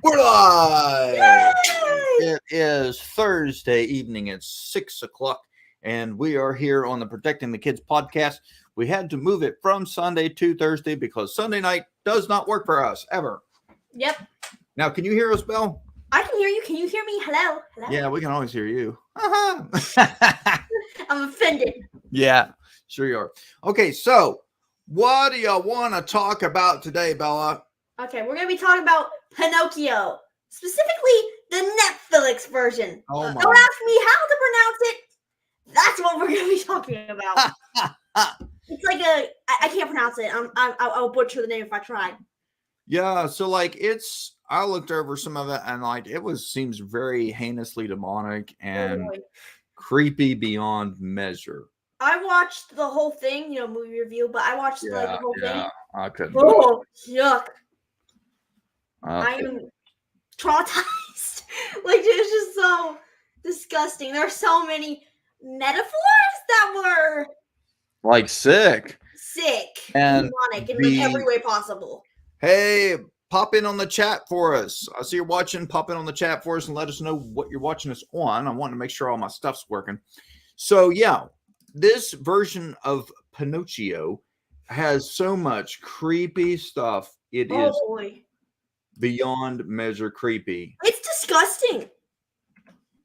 We're live. Yay! It is Thursday evening at 6 o'clock, and we are here on the Protecting the Kids podcast. We had to move it from Sunday to Thursday because Sunday night does not work for us ever. Yep. Now, can you hear us, Belle? I can hear you. Can you hear me? Hello? Hello? Yeah, we can always hear you. I'm offended. Yeah, sure you are. Okay, so what do you want to talk about today, Bella? Okay, we're going to be talking about Pinocchio. Specifically, the Netflix version. Oh my. Don't ask me how to pronounce it. That's what we're going to be talking about. It's like I can't pronounce it. I'll butcher the name if I try. Yeah, so like I looked over some of it and like seems very heinously demonic and creepy beyond measure. I watched the whole thing, movie review, but I watched the whole thing. I couldn't. Oh, yuck. I am traumatized. Like, it's just so disgusting. There are so many metaphors that were like sick and demonic in every way possible. Hey, pop in on the chat for us. I see you're watching. Pop in on the chat for us and let us know what you're watching us on. I want to make sure all my stuff's working. So yeah, this version of Pinocchio has so much creepy stuff. It is beyond measure creepy. It's disgusting.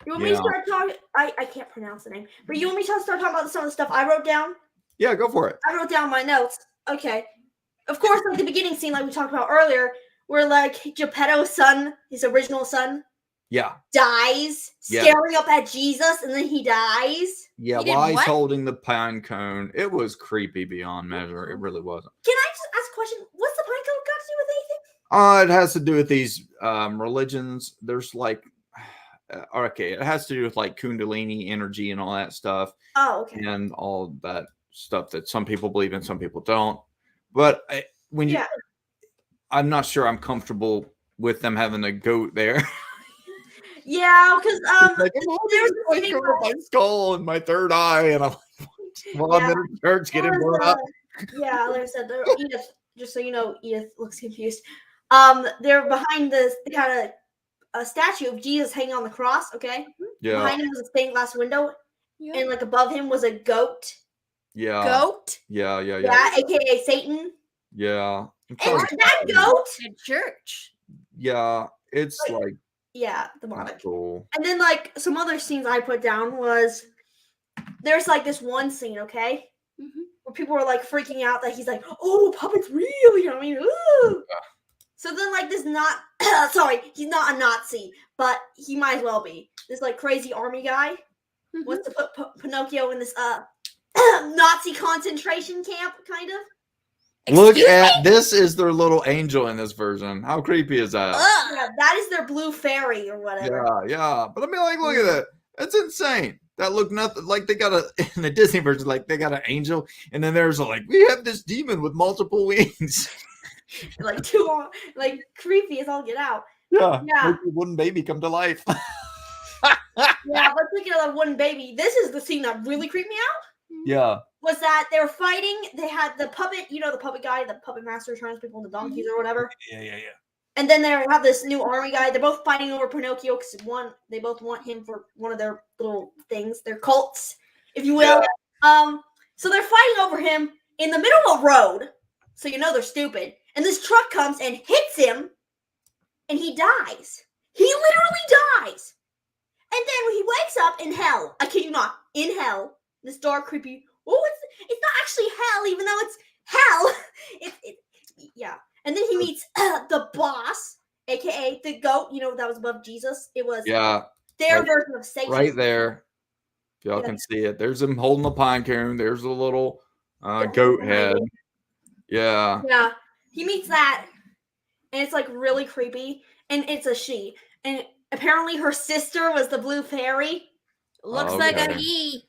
You want me to start talking? I can't pronounce the name, but you want me to start talking about some of the stuff I wrote down? Yeah, go for it. I wrote down my notes. Okay. Of course, like the beginning scene, like we talked about earlier, where like Geppetto's son, his original son, dies, staring up at Jesus, and then he dies. Yeah, while he's holding the pine cone. It was creepy beyond measure. It really wasn't. Can I just ask a question? What's the pine cone got to do with anything? It has to do with these religions. There's like, okay, it has to do with like Kundalini energy and all that stuff. Oh, okay. And all that stuff that some people believe in, some people don't. But I'm not sure I'm comfortable with them having a goat there. Yeah, because like, there's my skull and my third eye, and I'm like, I'm in church getting blown up. Yeah, like I said, Edith. Just so you know, Edith looks confused. They're behind this. They had a statue of Jesus hanging on the cross. Okay. Yeah. Behind him was a stained glass window, and like above him was a goat. Yeah. Goat. Yeah, AKA Satan. Yeah. And that goat in church. Yeah, it's like demonic. Cool. And then like some other scenes I put down was there's like this one scene, okay, where people were like freaking out that he's like, "Oh, puppet's real," you know what I mean? Ooh. Yeah. So then like this he's not a Nazi, but he might as well be. This like crazy army guy wants to put Pinocchio in this Nazi concentration camp, kind of. Look at this is their little angel in this version. How creepy is that? Yeah, that is their blue fairy or whatever. Yeah. But I mean, like, look at that. That's insane. That looked nothing like they got in the Disney version, like they got an angel, and then there's we have this demon with multiple wings. Like two, like creepy as all get out. Yeah. Make the wooden baby come to life. Yeah, but speaking of the wooden baby, this is the scene that really creeped me out. Yeah. Was that they were fighting? They had the puppet, the puppet guy, the puppet master turns people into donkeys or whatever. Yeah. And then they have this new army guy. They're both fighting over Pinocchio because they both want him for one of their little things, their cults, if you will. Yeah. So they're fighting over him in the middle of a road. So they're stupid. And this truck comes and hits him, and he dies. He literally dies. And then he wakes up in hell. I kid you not, in hell. This dark, creepy. Oh, it's not actually hell, even though it's hell. Yeah. And then he meets the boss, aka the goat. That was above Jesus. It was their version of Satan. Right there. If y'all can see it. There's him holding the pine cone. There's a little goat head. Yeah. Yeah. He meets that, and it's like really creepy. And it's a she. And apparently her sister was the blue fairy. Looks like a he.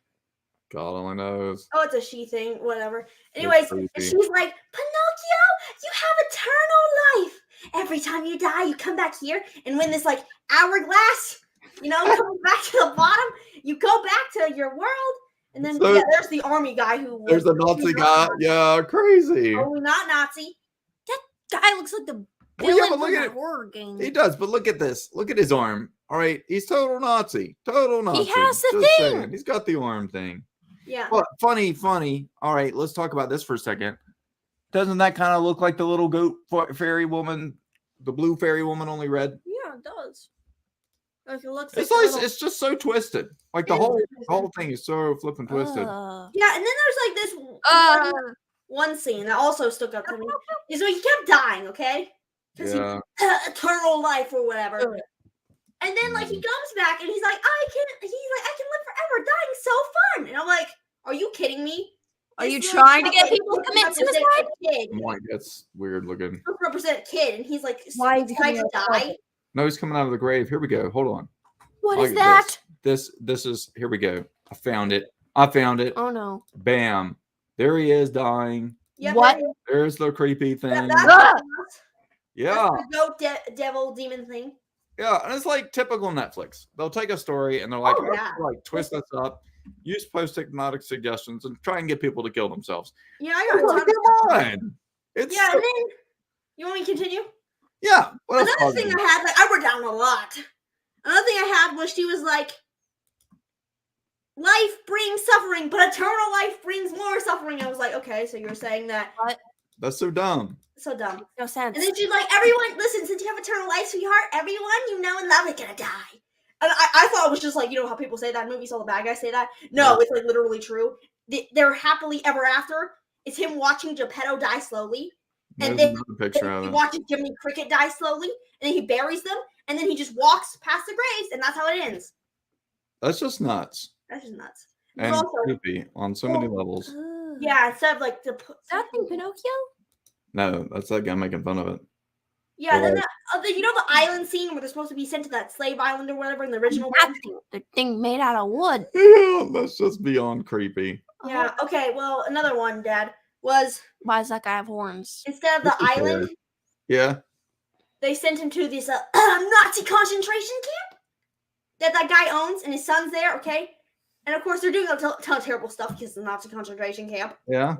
God only knows. Oh, it's a she thing, whatever. Anyways, and she's like, Pinocchio, you have eternal life. Every time you die, you come back here, and when this like hourglass, comes back to the bottom, you go back to your world, and then there's the army guy there's a Nazi guy. Yeah, crazy. Oh, not Nazi. That guy looks like the Well, yeah, Villain but look from at a it. horror game. He does, but look at this. Look at his arm. All right, he's total Nazi. Total Nazi. has the Just thing. saying. He's got the arm thing. Yeah. Well, funny. All right, let's talk about this for a second. Doesn't that kind of look like the little goat fairy woman, the blue fairy woman, only red? Yeah, it does. Like it looks It's like. like it's just so twisted. Like the It is whole twisted. thing is so flipping twisted. Yeah, and then there's like this one scene that also stuck up to me. Is when he kept dying, okay? Because Yeah. eternal life or whatever. Ugh. And then like he comes back and he's like, I can live forever. Dying's so fun. And I'm like, are you kidding me? Are you This trying to looks get like people to commit represent suicide? a kid. I'm like, that's weird looking. Represent a kid, and he's like, Why is he trying to coming out of die. No, he's coming out of the grave. Here we go. Hold on. What Look is at that? This is here we go. I found it. Oh no. Bam. There he is dying. Yeah, What? that- There's the creepy thing. that's Ah! Yeah. the goat devil demon thing. Yeah. And it's like typical Netflix. They'll take a story and they're like, Oh, yeah. like twist this up, use post-hypnotic suggestions, and try and get people to kill themselves. Yeah, I Come got a ton of on. It's Yeah, so- and then you want me to continue? yeah. What else? Another thing I had, like, I wrote down a lot. Another thing I had was she was like, life brings suffering, but eternal life brings more suffering. I was like, okay, so you're saying that. That's so dumb. So dumb. No sense. And then she's like, everyone, listen, since you have eternal life, sweetheart, everyone you know and love is gonna die. And I thought it was just like, you know how people say that in movies, all the bad guys say that? No, Yeah. it's like literally true. They're happily ever after. It's him watching Geppetto die slowly. There's And then another picture of he it. watches Jiminy Cricket die slowly, and then he buries them, and then he just walks past the graves, and that's how it ends. That's just nuts That's just nuts. But and also, creepy on so many levels. Ugh. yeah, instead of like the That thing Pinocchio? No, that's that guy making fun of it. yeah, then Well- you know the island scene where they're supposed to be sent to that slave island or whatever in the original That one? thing. The thing made out of wood. Yeah, that's just beyond creepy. Yeah. Okay. Well, another one, Dad, was Why does that guy have horns? instead of the This is island, Yeah. they sent him to this Nazi concentration camp that guy owns, and his son's there. Okay, and of course they're doing a ton of terrible stuff because it's the Nazi concentration camp. Yeah.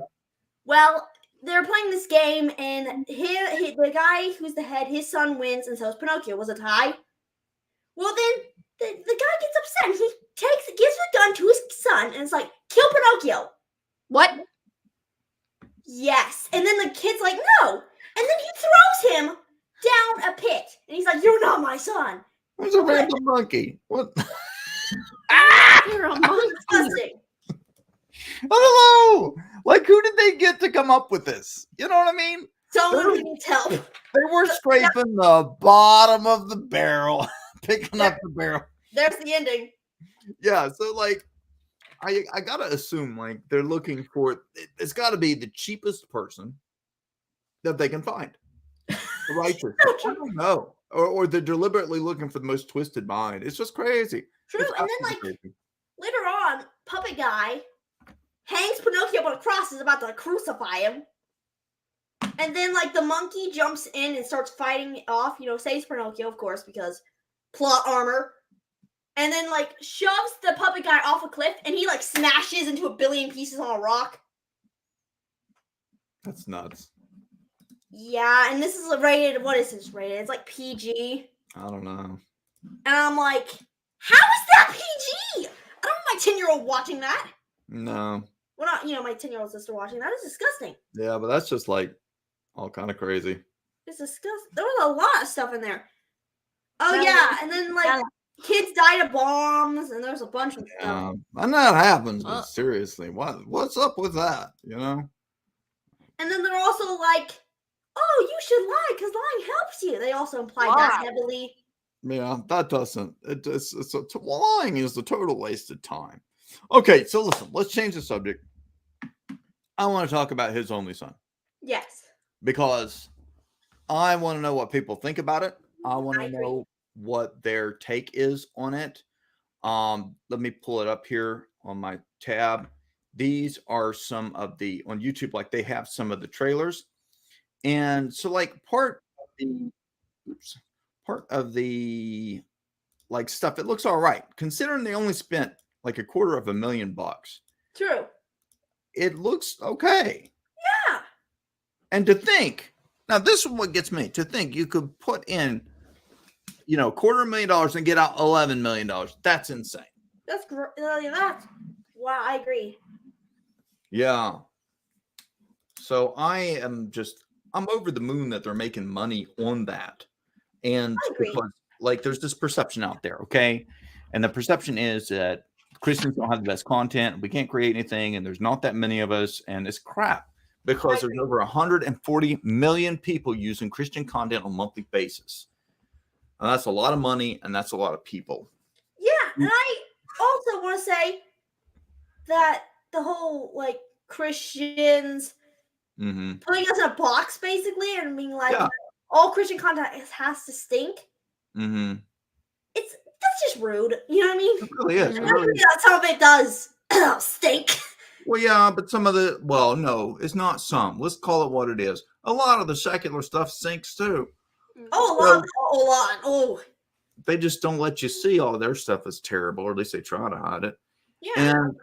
Well, they're playing this game, and the guy who's the head, his son wins, and so is Pinocchio. Was a tie. Well, then the guy gets upset, and he gives the gun to his son, and it's like, kill Pinocchio. What? Yes. And then the kid's like, no. And then he throws him down a pit, and he's like, you're not my son. There's a random monkey. What? You're a monkey. Disgusting. I don't know. Like, who did they get to come up with this? You know what I mean? Someone who needs help. They were scraping the bottom of the barrel, picking up the barrel. There's the ending. Yeah, so like, I gotta assume like they're looking for. It's got to be the cheapest person that they can find. The righteous. I don't know, or they're deliberately looking for the most twisted mind. It's just crazy. True. It's And then, absolutely like, crazy. later on, Puppet Guy hangs Pinocchio on a cross, is about to crucify him. And then, like, the monkey jumps in and starts fighting it off, saves Pinocchio, of course, because plot armor. And then, like, shoves the Puppet Guy off a cliff, and he, like, smashes into a billion pieces on a rock. That's nuts. Yeah, and this is rated, what is this rated? It's like PG. I don't know. And I'm like, how is that PG? I don't want my 10-year-old watching that. No. Well, not, my 10-year-old sister watching that. It's disgusting. Yeah, but that's just like all kind of crazy. It's disgusting. There was a lot of stuff in there. Oh, Well, yeah. And then, like, yeah. kids died of bombs, and there's a bunch of stuff. And that happens, but Uh. seriously, what's up with that? You know? And then they're also like, oh, you should lie because lying helps you. They also implied that Lie. heavily. Yeah, that doesn't. Lying is a total waste of time. Okay, so listen, let's change the subject. I want to talk about his only son Yes. because I want to know what people think about it. I want I to agree. know what their take is on it. Let me pull it up here on my tab. These are some of the on YouTube, like they have some of the trailers. And so like part of the like stuff, it looks all right. Considering they only spent like $250,000. True. It looks okay. Yeah. And to think Now, this is what gets me to think you could put in, $250,000 and get out $11 million. That's insane. That's great. That's wow. I agree. Yeah. So I'm over the moon that they're making money on that. And I agree. because, like, there's this perception out there, okay? And the perception is that Christians don't have the best content. We can't create anything, and there's not that many of us, and it's crap because there's over 140 million people using Christian content on a monthly basis. And that's a lot of money, and that's a lot of people. Yeah, and I also want to say that the whole like Christians putting us in a box basically and being like all Christian content has to stink. That's just rude. You know what I mean? It really is. Some of it does stink. Well, yeah, but no, it's not some. Let's call it what it is. A lot of the secular stuff sinks too. Oh, a lot. Oh. They just don't let you see all their stuff is terrible, or at least they try to hide it. Yeah. And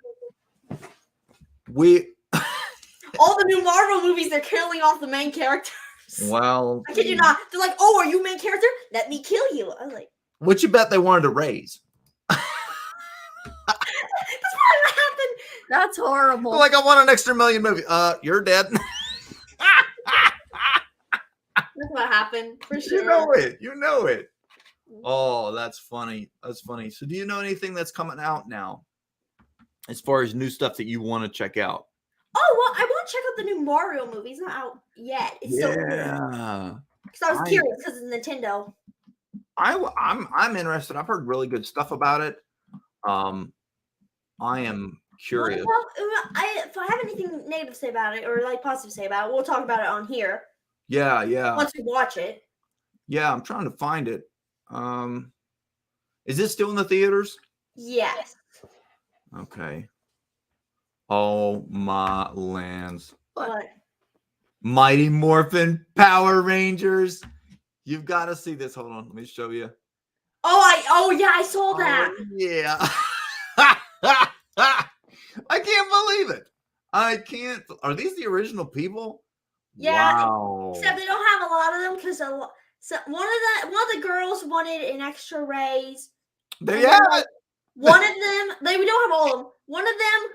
all the new Marvel movies, they're killing off the main characters. Well, I kid you not. They're like, "Oh, are you main character? Let me kill you." I was like, what you bet they wanted to raise? "That's what happened." That's horrible. Like, I want an extra million movie. You're dead. That's what happened for sure. You know it. Oh, that's funny. That's funny. So, do you know anything that's coming out now, as far as new stuff that you want to check out? Oh well, I want to check out the new Mario movie. It's not out yet. It's still because I was curious because it's Nintendo. I'm interested. I've heard really good stuff about it. I am curious. Well, if I have anything negative to say about it or like positive to say about it, we'll talk about it on here. Yeah. Once we watch it. Yeah, I'm trying to find it. Is it still in the theaters? Yes. Okay. Oh my lands. What? Mighty Morphin Power Rangers. You've got to see this. Hold on, let me show you. Oh yeah, I saw that. Yeah. I can't believe it. I can't. Are these the original people? Yeah. Wow. Except they don't have a lot of them because one of the girls wanted an extra raise. There you have it. One of them, we don't have all of them. One of them,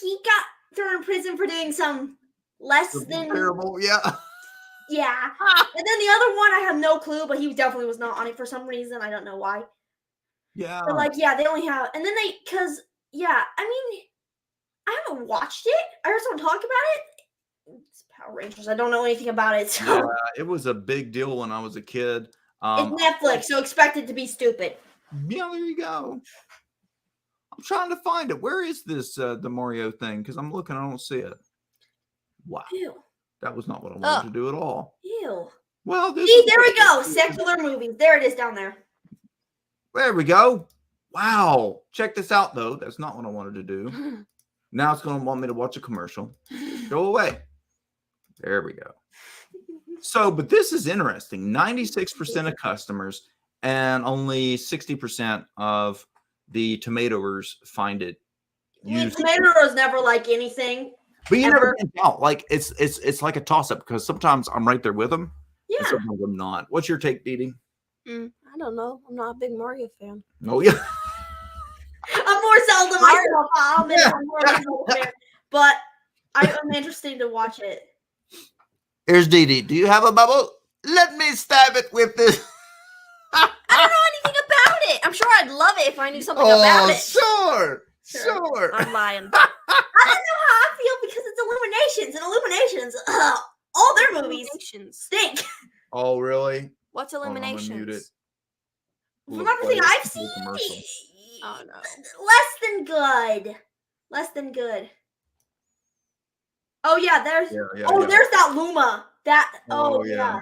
he got thrown in prison for doing some less than terrible. Yeah. Yeah. And then the other one, I have no clue, but he definitely was not on it for some reason. I don't know why. Yeah. But they only have, and then I mean, I haven't watched it. I heard someone talk about it. It's Power Rangers. I don't know anything about it. So. Yeah, it was a big deal when I was a kid. It's Netflix, so expect it to be stupid. Yeah, there you go. I'm trying to find it. Where is this the Mario thing? Because I'm looking, I don't see it. Wow. Ew. That was not what I wanted to do at all. Ew. Well, there we go. Secular movies. There it is down there. There we go. Wow. Check this out, though. That's not what I wanted to do. Now it's going to want me to watch a commercial. Go away. There we go. So, but this is interesting. 96% of customers and only 60% of the tomatoers find it useful. Tomatoes never like anything. But you never can tell. Like it's like a toss-up because sometimes I'm right there with them. Yeah. And sometimes I'm not. What's your take, Dee Dee? I don't know. I'm not a big Mario fan. Oh yeah. I'm more seldom myself. I'm more of a Zelda fan. But I'm interested to watch it. Here's Dee Dee. Do you have a bubble? Let me stab it with this. I don't know anything about it. I'm sure I'd love it if I knew something about it. Sure. I'm lying. I don't know how I feel because it's Illuminations, and Illuminations, all their movies stink. Oh, really? What's Illuminations? From everything I've seen, oh no, less than good. Oh yeah, there's there's that Luma. Yeah.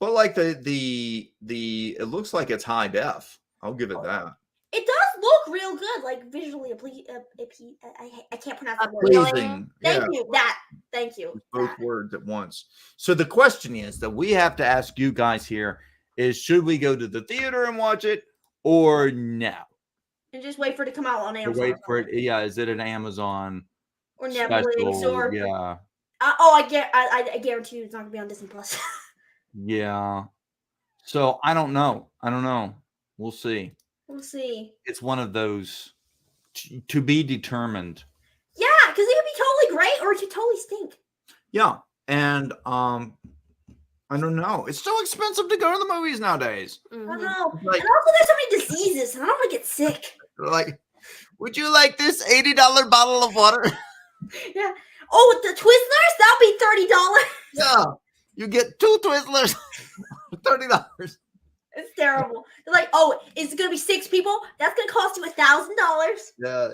But like the it looks like it's high def. I'll give it that. It does look real good, like visually. I can't pronounce that word. Pleasing. Thank you. Both words at once. So the question is that we have to ask you guys here is: should we go to the theater and watch it, or no? And just wait for it to come out on Amazon. Wait for it. Yeah, is it an Amazon or Netflix special? or yeah? I guarantee you it's not gonna be on Disney Plus. Yeah. So I don't know. We'll see. We'll see. It's one of those to be determined. Yeah, because it could be totally great or it could totally stink. Yeah. And I don't know. It's so expensive to go to the movies nowadays. I Mhm. don't know. Like, And also, there's so many diseases, and I don't want to get sick. like, would you like this $80 bottle of water? Yeah. Oh, the Twizzlers, that'll be $30. Yeah. You get 2 Twizzlers for $30. It's terrible. They're like, oh, it's gonna be 6 people. That's gonna cost you $1,000. Yeah.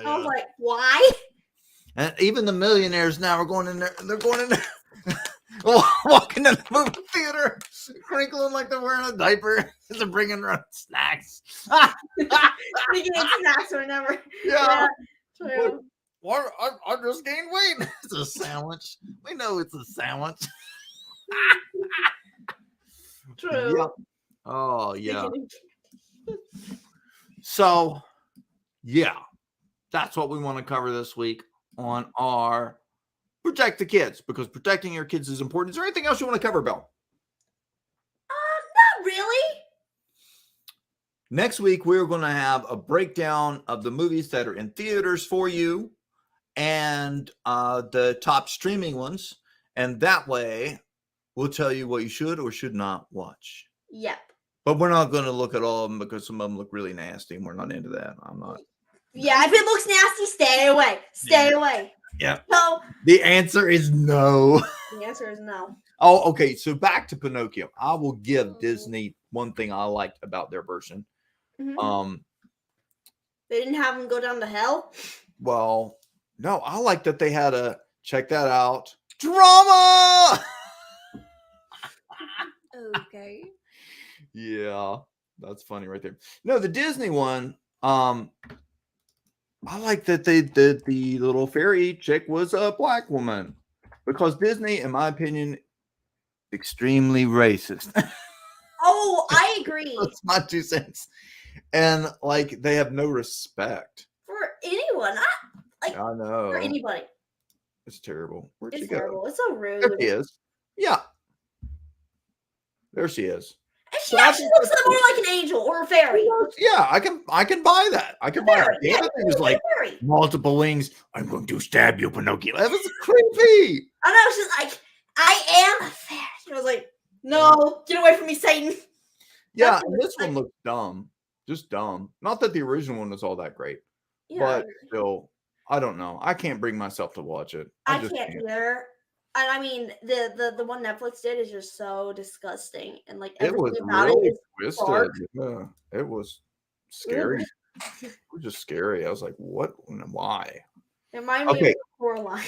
I was like, why? And even the millionaires now are going in there. They're going in there, walking in the movie theater, crinkling like they're wearing a diaper. They're bringing around snacks. We can eat snacks or whatever. Yeah. True. What? I just gained weight. It's a sandwich. We know it's a sandwich. True. Yep. Oh, yeah. So, yeah, that's what we want to cover this week on our Protect the Kids, because protecting your kids is important. Is there anything else you want to cover, Bill? Not really. Next week, we're going to have a breakdown of the movies that are in theaters for you and the top streaming ones. And that way, we'll tell you what you should or should not watch. Yep. But we're not going to look at all of them because some of them look really nasty and we're not into that. I'm not. Yeah, if it looks nasty, stay away. Stay away. Yeah. So The answer is no. the answer is no. Oh, okay. So back to Pinocchio. I will give Disney one thing I liked about their version. Mhm. They didn't have him go down to hell. Well, no, I like that they had a check that out drama. Okay. Yeah, that's funny right there. No, the Disney one, I like that the little fairy chick was a black woman, because Disney, in my opinion, extremely racist. Oh, I agree. That's my 2 cents. And like they have no respect. For anyone, I know. for anybody. It's terrible. Where'd she It's go? terrible. It's so rude. There she is. Yeah. There she is. And she So I actually think looks more like an angel or a fairy. Yeah, I can buy that. I can buy that. The Yeah, other thing is like fairy. multiple wings. I'm going to stab you, Pinocchio. That was creepy. I know. She's like, I am a fairy. I was like, no, get away from me, Satan. Yeah, That's and what this it's one like. looks dumb. Just dumb. Not that the original one was all that great, Yeah, but still, I don't know. I can't bring myself to watch it. I just can't either. And I mean, the one Netflix did is just so disgusting, and like It was everything about really it is twisted. dark. Yeah, it was scary. It was just scary. I was like, what and why? It reminded me Okay. of Coraline.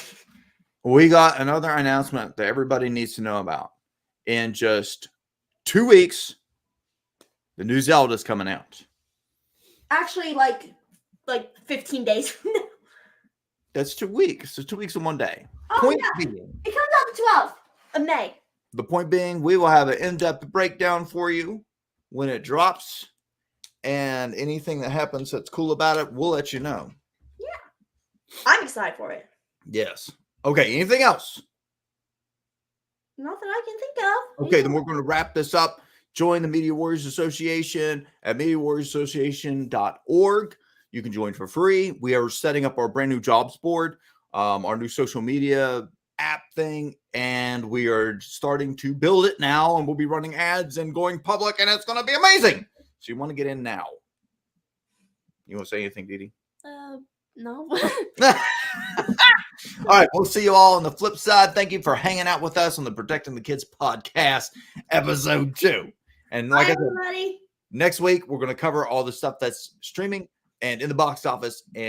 We got another announcement that everybody needs to know about. In just 2 weeks, the new Zelda's coming out. Actually, like 15 days from now. That's 2 weeks. So 2 weeks in 1 day. Oh Point yeah, being, it comes out the 12th of May. the point being, we will have an in-depth breakdown for you when it drops, and anything that happens that's cool about it, we'll let you know. I'm excited for it. Yes. Okay. Anything else? Not that I can think of. Okay, then we're going to wrap this up. Join the Media Warriors Association at MediaWarriorsAssociation.org. You can join for free. We are setting up our brand new jobs board, our new social media app thing, and we are starting to build it now, and we'll be running ads and going public, and it's going to be amazing. So you want to get in now. You want to say anything, Didi? No. All right, we'll see you all on the flip side. Thank you for hanging out with us on the Protecting the Kids podcast, episode 2. And like Bye, I said, everybody. next week, we're going to cover all the stuff that's streaming and in the box office. And